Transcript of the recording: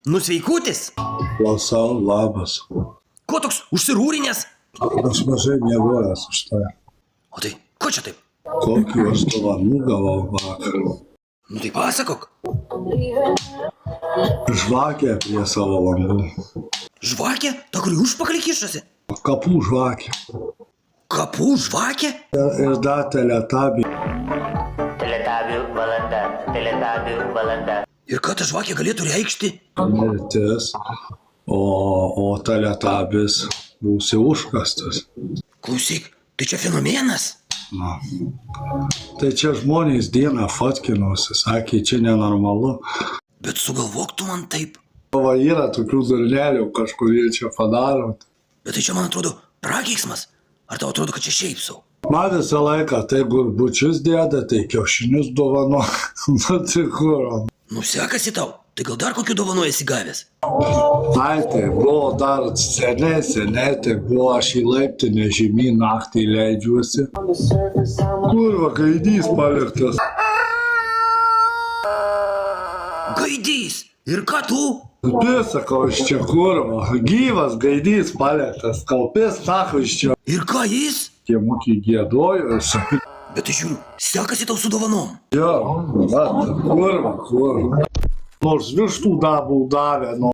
Nusveikutis? Klausau, labas. Ko toks užsirūrinęs? Aš mažai miegojęs už tai. O tai, ko čia taip? Kokiu aš dovanų gavau vakar. Nu tai pasakok. Žvakė prie savo langų. Žvakė? Ta, kuri užpakalį kišasi? Kapų žvakė. Kapų žvakė? Ir dar teletabį. Teletabių valanda. Ir ką ta žvakė galėtų reikšti? Mirtis. O teletabis būsi užkastas. Klausyk, tai čia fenomenas? Na. Tai čia žmonės dieną fotkinosi, sakė, čia nenormalu. Bet sugalvok tu man taip. Va yra tokių durnelių, kažkurie čia padaro. Bet tai čia, man atrodo, prakeiksmas. Ar tau atrodo, kad čia šiaip sau? Man visą laiką tai gurbučius dėda, tai kiaušinius dovano. Nu tai kur? Nu sekasi tau. Tai gal dar kokių dovanų esi gavęs? Ai, tai buvo dar seniai, tai buvo aš į laiptinę žemyn naktį leidžiuosi. Kurva, gaidys paliktas. Gaidys! Ir ką tu? Sakau, iš čia kurva, gyvas gaidys paliktas, kaupės sako iš čia. Ir ką jis? Tie mūkiai gėdojo ir sakai, Bet tai žiūriu, sekasi tau su dovanom. jo, va, kurva. Nors vištų dabų davė,